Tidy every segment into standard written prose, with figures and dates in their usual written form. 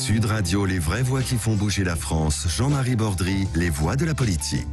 Sud Radio, les vraies voix qui font bouger la France. Jean-Marie Bordry, les voix de la politique.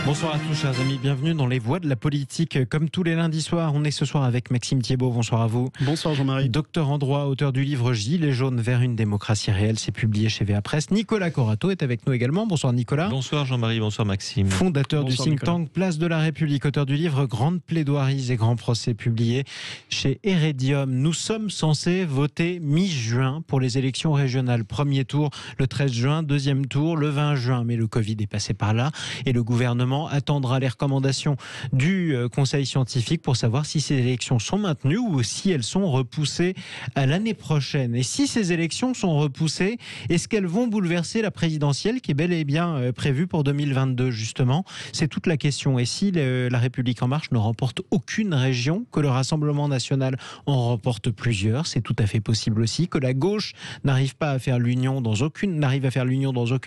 Bonsoir à tous, chers amis. Bienvenue dans les voix de la politique. Comme tous les lundis soirs, on est ce soir avec Maxime Thiebaud. Bonsoir à vous. Bonsoir Jean-Marie. Docteur en droit, auteur du livre Gilets jaunes vers une démocratie réelle. C'est publié chez VA Presse. Nicolas Corato est avec nous également. Bonsoir Nicolas. Bonsoir Jean-Marie, bonsoir Maxime. Fondateur Bonsoir, du think tank Place de la République, auteur du livre Grandes plaidoiries et grands procès, publié chez Heredium. Nous sommes censés voter mi-juin pour les élections régionales. Premier tour le 13 juin, deuxième tour le 20 juin. Mais le Covid est passé par là et le gouvernement attendra les recommandations du Conseil scientifique pour savoir si ces élections sont maintenues ou si elles sont repoussées à l'année prochaine. Et si ces élections sont repoussées, est-ce qu'elles vont bouleverser la présidentielle qui est bel et bien prévue pour 2022 justement? C'est toute la question. Et si la République En Marche ne remporte aucune région, que le Rassemblement National en remporte plusieurs, c'est tout à fait possible aussi, que la gauche n'arrive à faire l'union dans aucune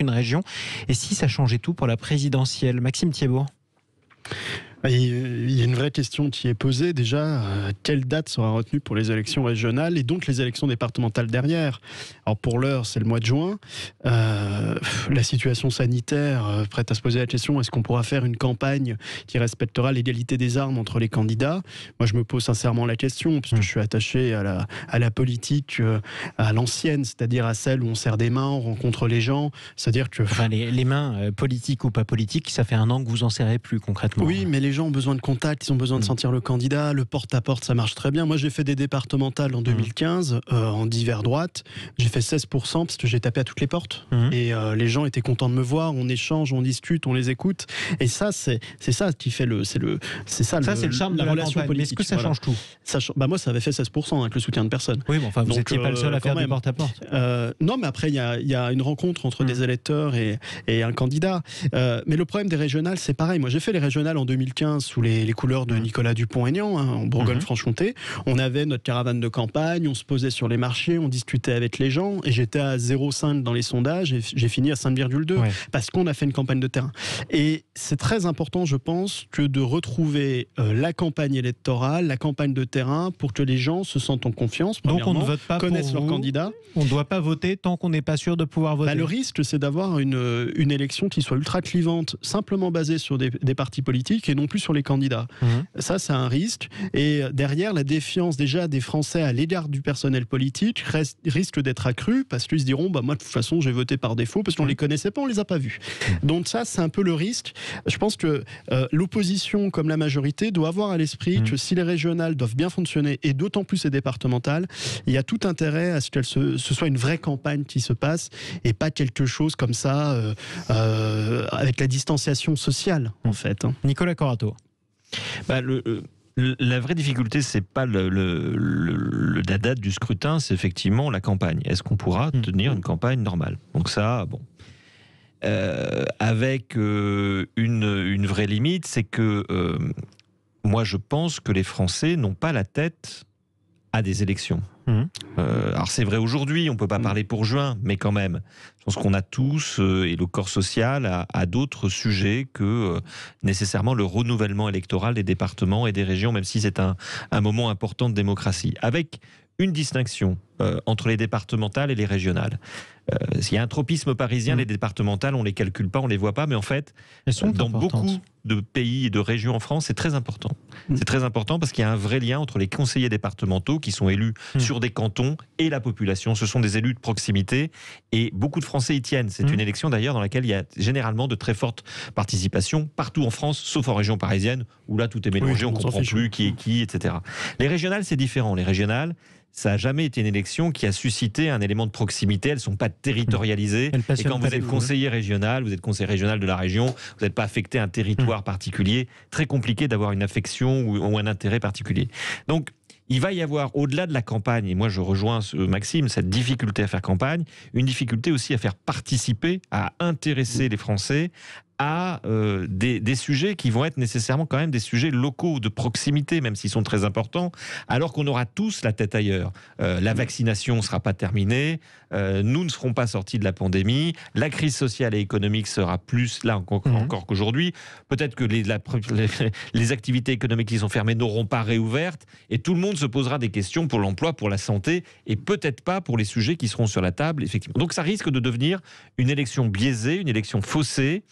région, et si ça changeait tout pour la présidentielle? Maxime Thiebaud. Il y a une vraie question qui est posée déjà. Quelle date sera retenue pour les élections régionales et donc les élections départementales derrière? Alors pour l'heure, c'est le mois de juin. La situation sanitaire prête à se poser la question, est-ce qu'on pourra faire une campagne qui respectera l'égalité des armes entre les candidats? Moi, je me pose sincèrement la question, puisque je suis attaché à la politique, à l'ancienne, c'est-à-dire à celle où on serre des mains, on rencontre les gens. C'est-à-dire que... Enfin, les mains, politiques ou pas politiques, ça fait un an que vous en serrez plus concrètement. Oui, mais les gens ont besoin de contact, ils ont besoin de sentir le candidat, le porte-à-porte, ça marche très bien. Moi, j'ai fait des départementales en 2015, en divers droite. J'ai fait 16% parce que j'ai tapé à toutes les portes. Et les gens étaient contents de me voir, on échange, on discute, on les écoute. Et ça, c'est ça qui fait c'est le charme de la relation politique. Mais est-ce que ça change tout? Moi, ça avait fait 16% avec le soutien de personne. Oui, mais enfin, vous n'étiez pas le seul à faire du porte-à-porte. Non, mais après, il y a une rencontre entre des électeurs et un candidat. Mais le problème des régionales, c'est pareil. Moi, j'ai fait les régionales en 2015 sous les couleurs de Nicolas Dupont-Aignan, en Bourgogne-Franche-Comté. On avait notre caravane de campagne, on se posait sur les marchés, on discutait avec les gens, et j'étais à 0,5 dans les sondages, et j'ai fini à 5,2, parce qu'on a fait une campagne de terrain. Et c'est très important, je pense, que de retrouver la campagne électorale, la campagne de terrain, pour que les gens se sentent en confiance, donc on ne vote pas connaissent pour leur candidat. On ne doit pas voter tant qu'on n'est pas sûr de pouvoir voter. Le risque, c'est d'avoir une élection qui soit ultra clivante, simplement basée sur des partis politiques, et non plus sur les candidats. Ça, c'est un risque. Et derrière, la défiance déjà des Français à l'égard du personnel politique risque d'être accrue, parce qu'ils se diront, moi, de toute façon, j'ai voté par défaut, parce qu'on les connaissait pas, on les a pas vus. Donc ça, c'est un peu le risque. Je pense que l'opposition, comme la majorité, doit avoir à l'esprit que si les régionales doivent bien fonctionner, et d'autant plus les départementales, il y a tout intérêt à ce que ce soit une vraie campagne qui se passe, et pas quelque chose comme ça, avec la distanciation sociale, en fait. Nicolas Corato. La vraie difficulté, c'est pas la date du scrutin, c'est effectivement la campagne. Est-ce qu'on pourra tenir une campagne normale? Donc ça, bon. Avec une vraie limite, c'est que moi je pense que les Français n'ont pas la tête à des élections. Alors c'est vrai aujourd'hui, on ne peut pas parler pour juin, mais quand même, je pense qu'on a tous, et le corps social a d'autres sujets que nécessairement le renouvellement électoral des départements et des régions, même si c'est un moment important de démocratie. Avec une distinction entre les départementales et les régionales. S'il y a un tropisme parisien, les départementales, on ne les calcule pas, on ne les voit pas, mais en fait, dans beaucoup de pays et de régions en France, c'est très important. C'est très important parce qu'il y a un vrai lien entre les conseillers départementaux qui sont élus sur des cantons et la population. Ce sont des élus de proximité et beaucoup de Français y tiennent. C'est une élection d'ailleurs dans laquelle il y a généralement de très fortes participations partout en France, sauf en région parisienne, où là tout est mélangé, on ne comprend plus qui est qui, etc. Les régionales, c'est différent. Les régionales, ça n'a jamais été une élection qui a suscité un élément de proximité. Elles ne sont pas territorialisées. Et quand vous êtes conseiller régional, vous êtes conseiller régional de la région, vous n'êtes pas affecté à un territoire particulier. Très compliqué d'avoir une affection ou un intérêt particulier. Donc, il va y avoir, au-delà de la campagne, et moi je rejoins Maxime, cette difficulté à faire campagne, une difficulté aussi à faire participer, à intéresser les Français à des sujets qui vont être nécessairement quand même des sujets locaux, de proximité, même s'ils sont très importants, alors qu'on aura tous la tête ailleurs. La vaccination ne sera pas terminée, nous ne serons pas sortis de la pandémie, la crise sociale et économique sera plus là encore qu'aujourd'hui, peut-être que les activités économiques qui sont fermées n'auront pas réouvertes, et tout le monde se posera des questions pour l'emploi, pour la santé, et peut-être pas pour les sujets qui seront sur la table, effectivement. Donc ça risque de devenir une élection biaisée, une élection faussée,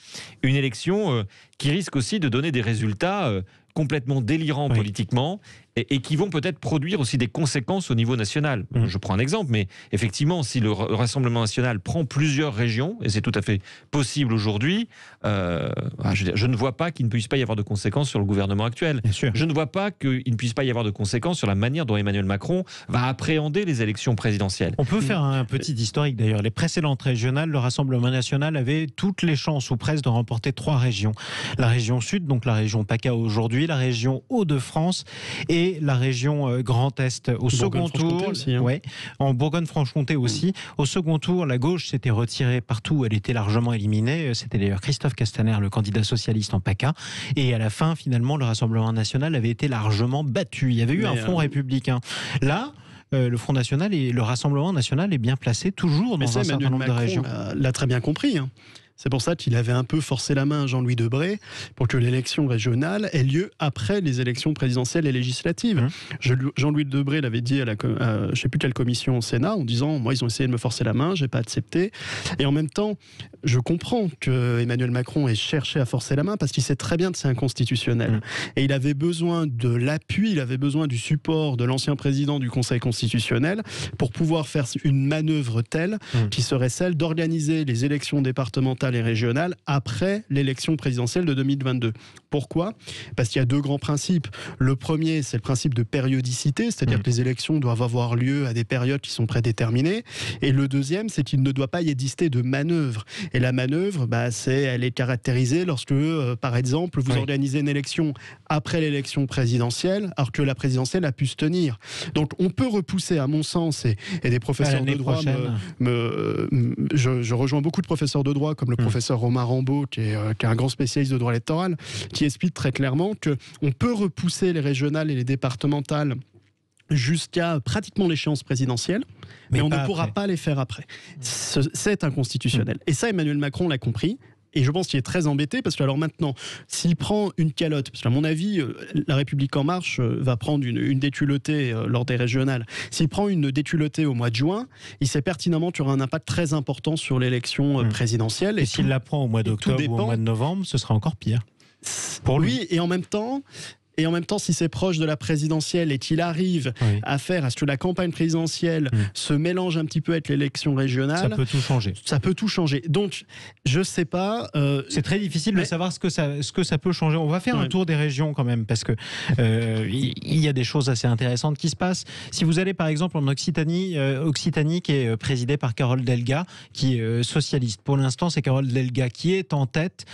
une élection qui risque aussi de donner des résultats complètement délirants politiquement et qui vont peut-être produire aussi des conséquences au niveau national. Je prends un exemple, mais effectivement, si le Rassemblement national prend plusieurs régions, et c'est tout à fait possible aujourd'hui, je ne vois pas qu'il ne puisse pas y avoir de conséquences sur le gouvernement actuel. Je ne vois pas qu'il ne puisse pas y avoir de conséquences sur la manière dont Emmanuel Macron va appréhender les élections présidentielles. On peut faire un petit historique d'ailleurs. Les précédentes régionales, le Rassemblement national avait toutes les chances ou presque de remporter 3 régions. La région Sud, donc la région PACA aujourd'hui, la région Hauts-de-France et la région Grand Est. Au second tour, aussi, hein. En Bourgogne-Franche-Comté aussi. Au second tour, la gauche s'était retirée partout, elle était largement éliminée. C'était d'ailleurs Christophe Castaner, le candidat socialiste en PACA. Et à la fin, finalement, le Rassemblement national avait été largement battu. Il y avait eu un front républicain. Là, le Front National et le Rassemblement National est bien placé toujours dans un certain nombre de régions. L'a très bien compris. C'est pour ça qu'il avait un peu forcé la main à Jean-Louis Debré pour que l'élection régionale ait lieu après les élections présidentielles et législatives. Jean-Louis Debré l'avait dit à je ne sais plus quelle commission au Sénat en disant « Moi, ils ont essayé de me forcer la main, je n'ai pas accepté. » Et en même temps, je comprends que Emmanuel Macron ait cherché à forcer la main parce qu'il sait très bien que c'est inconstitutionnel. Et il avait besoin de l'appui, il avait besoin du support de l'ancien président du Conseil constitutionnel pour pouvoir faire une manœuvre telle qui serait celle d'organiser les élections départementales et régionales après l'élection présidentielle de 2022. Pourquoi ? Parce qu'il y a 2 grands principes. Le premier, c'est le principe de périodicité, c'est-à-dire que les élections doivent avoir lieu à des périodes qui sont prédéterminées. Et le deuxième, c'est qu'il ne doit pas y exister de manœuvre. Et la manœuvre, elle est caractérisée lorsque, par exemple, vous organisez une élection après l'élection présidentielle, alors que la présidentielle a pu se tenir. Donc on peut repousser, à mon sens, et des professeurs de droit, je rejoins beaucoup de professeurs de droit, comme le professeur Romain Rambaud, qui est un grand spécialiste de droit électoral, qui explique très clairement qu'on peut repousser les régionales et les départementales jusqu'à pratiquement l'échéance présidentielle, mais on ne pourra pas les faire après. C'est inconstitutionnel. Et ça, Emmanuel Macron l'a compris. Et je pense qu'il est très embêté parce que alors maintenant, s'il prend une calotte, parce qu'à mon avis, la République En Marche va prendre une déculottée lors des régionales. S'il prend une déculottée au mois de juin, il sait pertinemment qu'il y aura un impact très important sur l'élection présidentielle. Et s'il la prend au mois d'octobre ou au mois de novembre, ce sera encore pire. Pour lui, et en même temps, si c'est proche de la présidentielle et qu'il arrive à faire à ce que la campagne présidentielle se mélange un petit peu avec l'élection régionale, ça peut tout changer. Ça peut tout changer. Donc, je sais pas. C'est très difficile de savoir ce que ça peut changer. On va faire un tour des régions quand même, parce que il y a des choses assez intéressantes qui se passent. Si vous allez par exemple en Occitanie, qui est présidée par Carole Delga, qui est socialiste. Pour l'instant, c'est Carole Delga qui est en tête,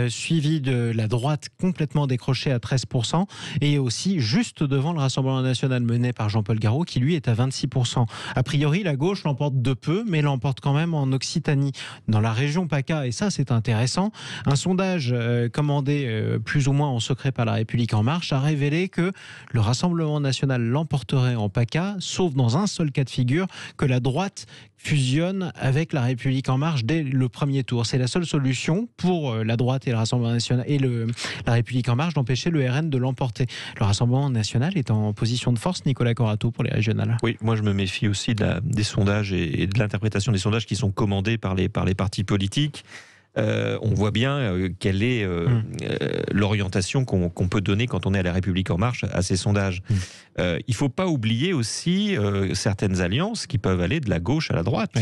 suivie de la droite complètement décrochée à 13%. Et aussi juste devant le Rassemblement national mené par Jean-Paul Garot, qui lui est à 26%. A priori, la gauche l'emporte de peu, mais l'emporte quand même en Occitanie, dans la région PACA, et ça c'est intéressant. Un sondage commandé plus ou moins en secret par la République En Marche a révélé que le Rassemblement national l'emporterait en PACA, sauf dans un seul cas de figure, que la droite fusionne avec la République En Marche dès le premier tour. C'est la seule solution pour la droite et le Rassemblement national et la République En Marche d'empêcher le RN de l'emporter. Le Rassemblement national est en position de force, Nicolas Corato, pour les régionales. Oui, moi je me méfie aussi des sondages et de l'interprétation des sondages qui sont commandés par les partis politiques. On voit bien quelle est l'orientation qu'on peut donner quand on est à la République En Marche à ces sondages. Il ne faut pas oublier aussi certaines alliances qui peuvent aller de la gauche à la droite.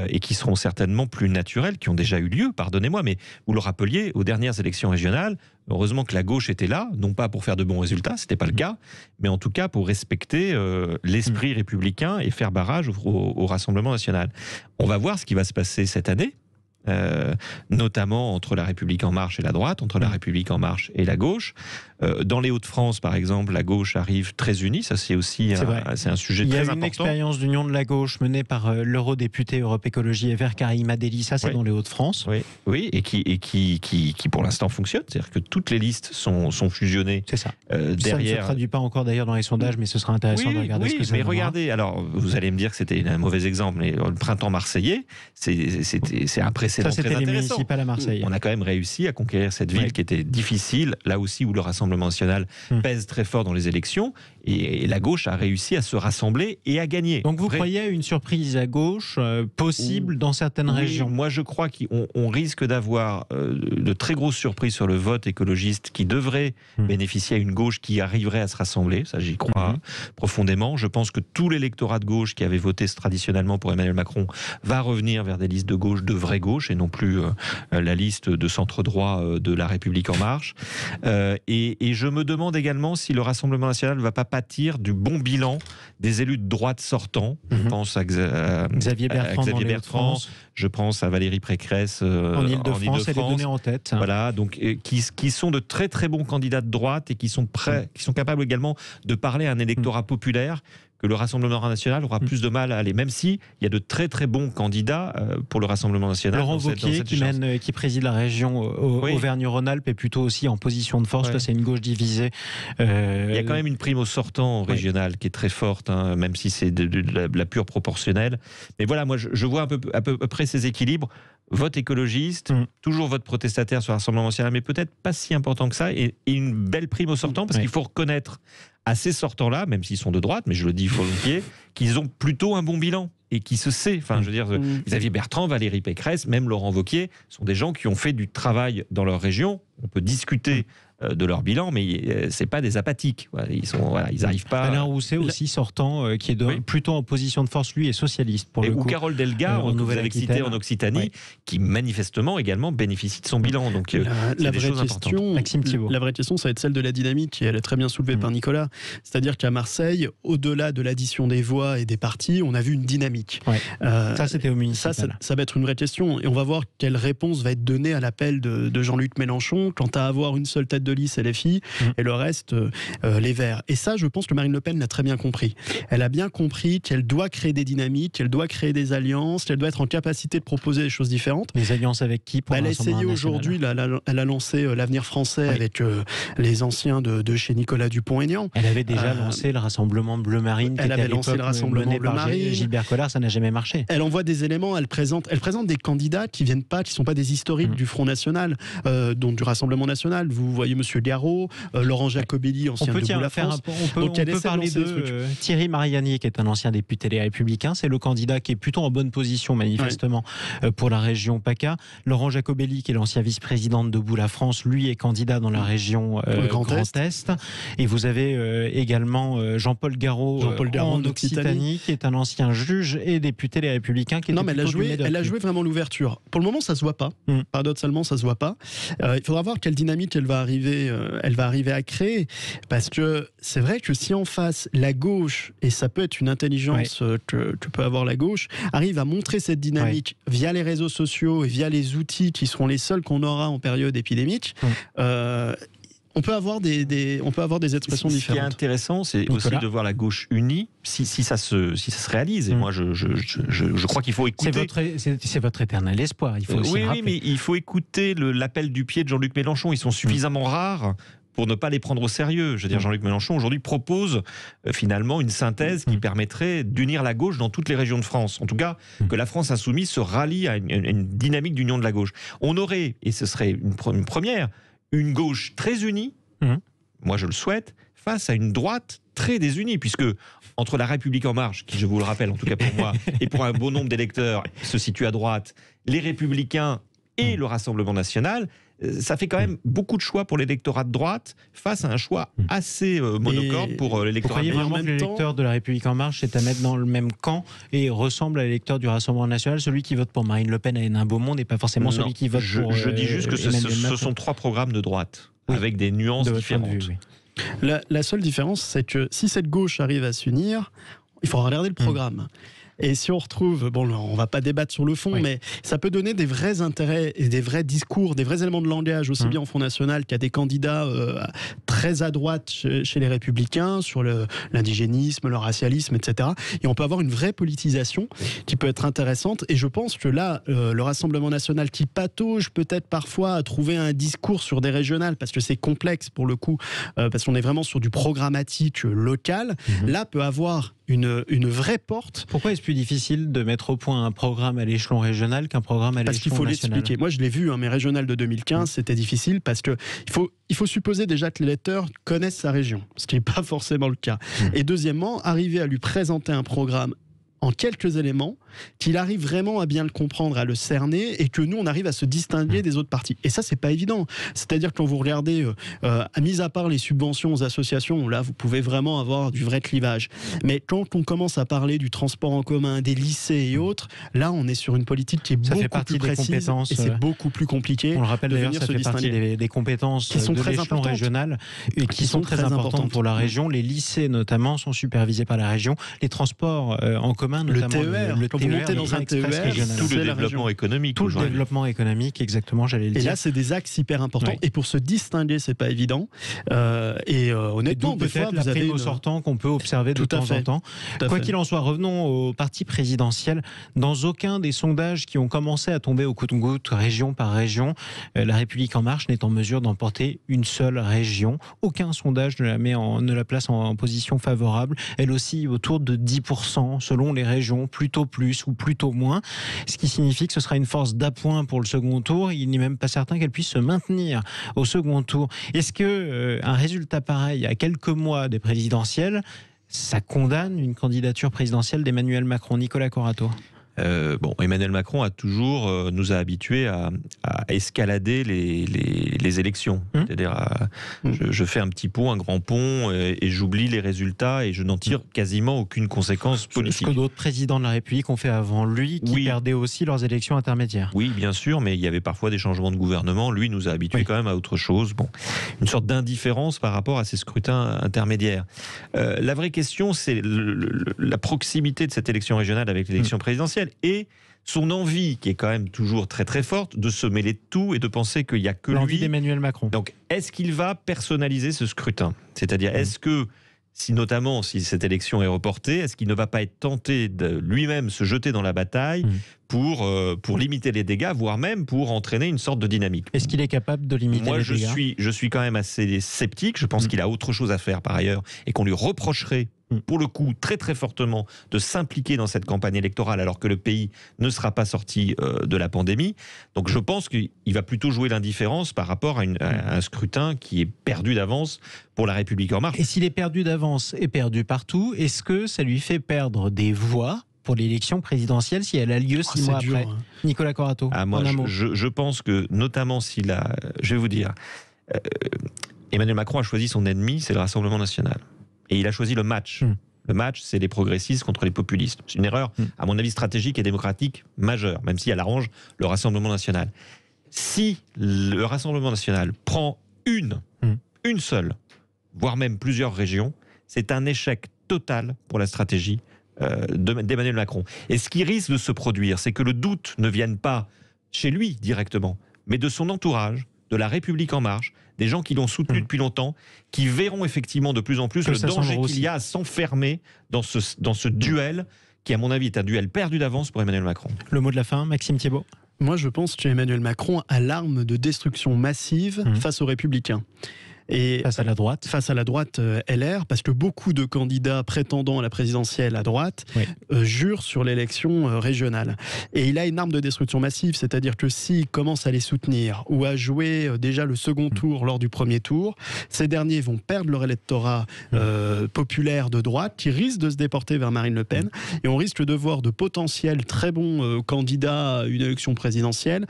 Et qui seront certainement plus naturelles, qui ont déjà eu lieu, pardonnez-moi, mais vous le rappeliez, aux dernières élections régionales, heureusement que la gauche était là, non pas pour faire de bons résultats, ce n'était pas le cas, mais en tout cas pour respecter l'esprit républicain et faire barrage au Rassemblement national. On va voir ce qui va se passer cette année. notamment entre la République en marche et la droite, entre la République en marche et la gauche. Dans les Hauts-de-France, par exemple, la gauche arrive très unie. Ça, c'est aussi c'est un sujet très important. Il y a une expérience d'union de la gauche menée par l'eurodéputé Europe Écologie et Verts Karim Adeli. Ça, c'est dans les Hauts-de-France. Oui, et qui pour l'instant fonctionne. C'est-à-dire que toutes les listes sont fusionnées. C'est ça. Derrière. Ça ne se traduit pas encore d'ailleurs dans les sondages, mais ce sera intéressant de regarder ce que ça mais donnera. regardez, alors vous allez me dire que c'était un mauvais exemple, mais le printemps marseillais, c'est un précédent ça, très c'était les intéressant. municipales à Marseille. On a quand même réussi à conquérir cette ville qui était difficile, là aussi où le Rassemblement national pèse très fort dans les élections, et la gauche a réussi à se rassembler et à gagner. Donc vous croyez à une surprise à gauche possible dans certaines régions? Moi je crois qu'on risque d'avoir de très grosses surprises sur le vote écologiste qui devrait bénéficier à une gauche qui arriverait à se rassembler, ça j'y crois profondément. Je pense que tout l'électorat de gauche qui avait voté traditionnellement pour Emmanuel Macron va revenir vers des listes de gauche, de vraie gauche, et non plus la liste de centre-droit de la République en marche. Et je me demande également si le Rassemblement national ne va pas pâtir du bon bilan des élus de droite sortants. Je pense à Xavier Bertrand, je pense à Valérie Pécresse en Ile-de-France, elle est donnée en tête. Voilà, donc qui sont de très très bons candidats de droite et qui sont capables également de parler à un électorat populaire que le Rassemblement national aura plus de mal à aller, même si il y a de très très bons candidats pour le Rassemblement national. Laurent Wauquiez, qui préside la région Auvergne-Rhône-Alpes, est plutôt aussi en position de force. Là, c'est une gauche divisée. Il y a quand même une prime au sortant régionale qui est très forte, même si c'est de la pure proportionnelle. Mais voilà, moi je vois à peu près ces équilibres. Vote écologiste, toujours vote protestataire sur le Rassemblement national, mais peut-être pas si important que ça, et une belle prime au sortant, parce qu'il faut reconnaître à ces sortants-là, même s'ils sont de droite, mais je le dis volontiers, qu'ils ont plutôt un bon bilan et qui se sait. Enfin, je veux dire, Xavier Bertrand, Valérie Pécresse, même Laurent Wauquiez sont des gens qui ont fait du travail dans leur région. On peut discuter de leur bilan, mais c'est pas des apathiques. Ils arrivent pas. Alain Rousset aussi sortant, qui est plutôt en position de force, lui, est socialiste pour le coup. Ou Carole Delga, que vous avez cité en Occitanie, qui manifestement également bénéficie de son bilan. Donc la vraie question, Maxime Thibault. La vraie question, ça va être celle de la dynamique, qui elle est très bien soulevée par Nicolas. C'est-à-dire qu'à Marseille, au-delà de l'addition des voix et des partis, on a vu une dynamique. Ça, c'était au municipal. Ça va être une vraie question, et on va voir quelle réponse va être donnée à l'appel de Jean-Luc Mélenchon quant à avoir une seule tête de liste LFI et le reste les Verts. Et ça, je pense que Marine Le Pen l'a très bien compris. Elle a bien compris qu'elle doit créer des dynamiques, qu'elle doit créer des alliances, qu'elle doit être en capacité de proposer des choses différentes. Les alliances avec qui pour elle a essayé aujourd'hui, elle a lancé l'Avenir français avec les anciens de chez Nicolas Dupont-Aignan. Elle avait déjà lancé le Rassemblement Bleu Marine. Elle avait lancé le Rassemblement Bleu Marine. Gilbert Collard, ça n'a jamais marché. Elle envoie des éléments, elle présente des candidats qui sont pas des historiques du Front National, donc du Rassemblement National. Vous voyez Monsieur Garot, Laurent Jacobelli, ancien de la France. On peut parler de Thierry Mariani, qui est un ancien député des Républicains. C'est le candidat qui est plutôt en bonne position, manifestement, pour la région PACA. Laurent Jacobelli, qui est l'ancien vice-président de Debout la France, lui est candidat dans la région Grand Est. Et vous avez également Jean-Paul Garot en Occitanie, qui est un ancien juge et député des Républicains. Qui mais elle a joué vraiment l'ouverture. Pour le moment, ça se voit pas. Paradoxalement, ça se voit pas. Il faudra voir quelle dynamique elle va arriver à créer, parce que c'est vrai que si en face la gauche, et ça peut être une intelligence que peut avoir la gauche, arrive à montrer cette dynamique via les réseaux sociaux et via les outils qui seront les seuls qu'on aura en période épidémique, on peut avoir des expressions différentes. Ce qui est intéressant, c'est aussi de voir la gauche unie, si ça se réalise. Et moi, je crois qu'il faut écouter. C'est votre éternel espoir. Il faut aussi rappeler. Mais il faut écouter l'appel du pied de Jean-Luc Mélenchon. Ils sont suffisamment rares pour ne pas les prendre au sérieux. Je veux dire, Jean-Luc Mélenchon aujourd'hui propose finalement une synthèse qui permettrait d'unir la gauche dans toutes les régions de France. En tout cas, que la France insoumise se rallie à une dynamique d'union de la gauche. On aurait, et ce serait une première, une gauche très unie, moi je le souhaite, face à une droite très désunie, puisque entre la République en marche, qui je vous le rappelle en tout cas pour moi, et pour un bon nombre d'électeurs, se situe à droite, les Républicains et le Rassemblement national, ça fait quand même beaucoup de choix pour l'électorat de droite face à un choix assez monocorde pour l'électorat. Vous croyez vraiment que l'électeur de la République en marche est à mettre dans le même camp et ressemble à l'électeur du Rassemblement national, celui qui vote pour Marine Le Pen à Hénin-Beaumont n'est pas forcément celui qui vote pour je dis juste que ce sont trois programmes de droite avec des nuances différentes. La seule différence, c'est que si cette gauche arrive à s'unir, il faudra regarder le programme. Et si on retrouve, bon, on va pas débattre sur le fond, mais ça peut donner des vrais intérêts et des vrais discours, des vrais éléments de langage, aussi bien au Front National qu'à des candidats très à droite chez les Républicains, sur l'indigénisme, le racialisme, etc. Et on peut avoir une vraie politisation qui peut être intéressante. Et je pense que là, le Rassemblement national qui patauge peut-être parfois à trouver un discours sur des régionales, parce que c'est complexe pour le coup, parce qu'on est vraiment sur du programmatique local, là peut avoir une vraie porte. Pourquoi est-ce plus difficile de mettre au point un programme à l'échelon régional qu'un programme à l'échelon national ? Parce qu'il faut l'expliquer. Moi, je l'ai vu, mes régionales de 2015, c'était difficile parce que il faut supposer déjà que l'électeur connaisse sa région, ce qui n'est pas forcément le cas. Et deuxièmement, arriver à lui présenter un programme en quelques éléments, qu'il arrive vraiment à bien le comprendre, à le cerner, et que nous, on arrive à se distinguer des autres partis. Et ça, c'est pas évident. C'est-à-dire que quand vous regardez, mis à part les subventions aux associations, là, vous pouvez vraiment avoir du vrai clivage. Mais quand on commence à parler du transport en commun, des lycées et autres, là, on est sur une politique qui est beaucoup plus précise, et c'est beaucoup plus compliqué. On le rappelle d'ailleurs, ça fait partie des compétences qui sont de l'échelon régional, et qui sont très importantes pour la région. Les lycées, notamment, sont supervisés par la région. Les transports en commun, notamment le TER, quand vous montez dans un TER, tout le développement économique. Tout le développement économique, exactement, j'allais le dire. Et là, c'est des axes hyper importants. Et pour se distinguer, c'est pas évident. Honnêtement, des fois, vous avez sortant qu'on peut observer de temps en temps. Quoi qu'il en soit, revenons au parti présidentiel. Dans aucun des sondages qui ont commencé à tomber au compte-gouttes, région par région, La République En Marche n'est en mesure d'emporter une seule région. Aucun sondage ne la place en position favorable. Elle oscille autour de 10% selon les régions, plutôt plus ou plutôt moins, ce qui signifie que ce sera une force d'appoint pour le second tour. Il n'est même pas certain qu'elle puisse se maintenir au second tour. Est-ce que un résultat pareil à quelques mois des présidentielles, ça condamne une candidature présidentielle d'Emmanuel Macron? Nicolas Corato. Emmanuel Macron a toujours nous a habitués à escalader les élections. C'est-à-dire, je fais un petit pont, un grand pont, et j'oublie les résultats et je n'en tire quasiment aucune conséquence politique. Ce que d'autres présidents de la République ont fait avant lui, qui perdaient aussi leurs élections intermédiaires. Oui, bien sûr, mais il y avait parfois des changements de gouvernement. Lui nous a habitués quand même à autre chose. Bon, une sorte d'indifférence par rapport à ces scrutins intermédiaires. La vraie question, c'est la proximité de cette élection régionale avec l'élection présidentielle. Et son envie, qui est quand même toujours très très forte, de se mêler de tout et de penser qu'il n'y a que l'envie lui. d'Emmanuel Macron. Donc, est-ce qu'il va personnaliser ce scrutin? C'est-à-dire, est-ce que, notamment si cette élection est reportée, est-ce qu'il ne va pas être tenté de lui-même se jeter dans la bataille pour limiter les dégâts, voire même pour entraîner une sorte de dynamique? Est-ce qu'il est capable de limiter les dégâts? Moi, je suis quand même assez sceptique. Je pense qu'il a autre chose à faire par ailleurs et qu'on lui reprocherait, pour le coup, très très fortement, de s'impliquer dans cette campagne électorale alors que le pays ne sera pas sorti de la pandémie. Donc je pense qu'il va plutôt jouer l'indifférence par rapport à un scrutin qui est perdu d'avance pour La République En Marche. Et s'il est perdu d'avance et perdu partout, est-ce que ça lui fait perdre des voix pour l'élection présidentielle si elle a lieu 6 mois après? Nicolas Corato, moi, je pense que, notamment s'il a... Je vais vous dire, Emmanuel Macron a choisi son ennemi, c'est le Rassemblement national. Et il a choisi le match. Le match, c'est les progressistes contre les populistes. C'est une erreur, à mon avis, stratégique et démocratique majeure, même si elle arrange le Rassemblement national. Si le Rassemblement national prend une seule, voire même plusieurs régions, c'est un échec total pour la stratégie d'Emmanuel Macron. Et ce qui risque de se produire, c'est que le doute ne vienne pas chez lui directement, mais de son entourage, de La République En Marche, des gens qui l'ont soutenu depuis longtemps, qui verront effectivement de plus en plus le danger qu'il y a à s'enfermer dans ce duel, qui à mon avis est un duel perdu d'avance pour Emmanuel Macron. Le mot de la fin, Maxime Thiebaut. Moi je pense qu'Emmanuel Macron a l'arme de destruction massive face aux Républicains. Et face à la droite. Face à la droite LR, parce que beaucoup de candidats prétendant à la présidentielle à droite jurent sur l'élection régionale. Et il a une arme de destruction massive, c'est-à-dire que s'il commence à les soutenir ou à jouer déjà le second tour lors du premier tour, ces derniers vont perdre leur électorat populaire de droite qui risque de se déporter vers Marine Le Pen. Et on risque de voir de potentiels très bons candidats à une élection présidentielle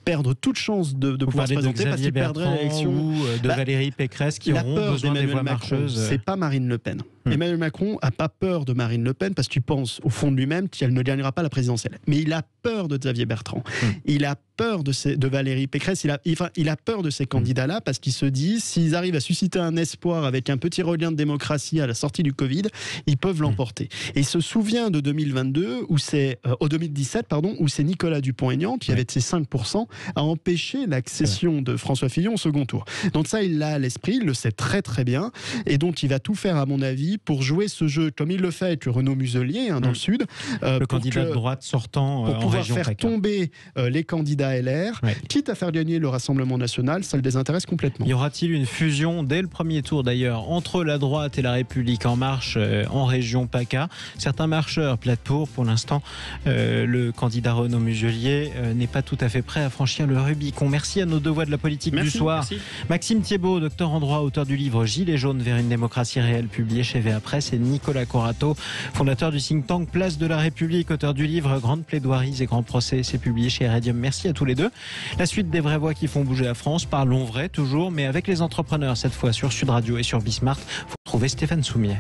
perdre toute chance de pouvoir se présenter parce qu'ils perdraient l'élection. Ou de Valérie Pécresse qui auront besoin des voix marcheuses. C'est pas Marine Le Pen. Emmanuel Macron n'a pas peur de Marine Le Pen parce qu'il pense au fond de lui-même qu'elle ne gagnera pas la présidentielle. Mais il a peur de Xavier Bertrand. Il a peur de Valérie Pécresse, il a peur de ces candidats-là parce qu'il se dit, s'ils arrivent à susciter un espoir avec un petit regain de démocratie à la sortie du Covid, ils peuvent l'emporter. Et il se souvient de 2022, où c'est 2017, où c'est Nicolas Dupont-Aignan qui avait de ses 5% a empêché l'accession de François Fillon au second tour. Donc ça, il l'a à l'esprit, il le sait très très bien, et donc il va tout faire, à mon avis, pour jouer ce jeu comme il le fait avec le Renaud Muselier dans le Sud, le candidat de droite sortant pour en pouvoir région faire PACA. tomber les candidats LR, quitte à faire gagner le Rassemblement national, ça le désintéresse complètement. Y aura-t-il une fusion dès le premier tour d'ailleurs entre la droite et la République en marche en région PACA? Certains marcheurs plaident pour l'instant, le candidat Renaud Muselier n'est pas tout à fait prêt à franchir le Rubicon. Merci à nos deux voix de la politique du soir. Merci. Maxime Thiebaud, docteur en droit, auteur du livre Gilets jaunes vers une démocratie réelle, publié chez VA Presse, et Nicolas Corato, fondateur du think tank Place de la République, auteur du livre Grandes plaidoiries et grands procès, c'est publié chez Heredium. Merci à tous les deux. La suite des vraies voix qui font bouger la France, parlons vrai toujours, mais avec les entrepreneurs cette fois sur Sud Radio et sur Bismart. Vous retrouvez Stéphane Soumier.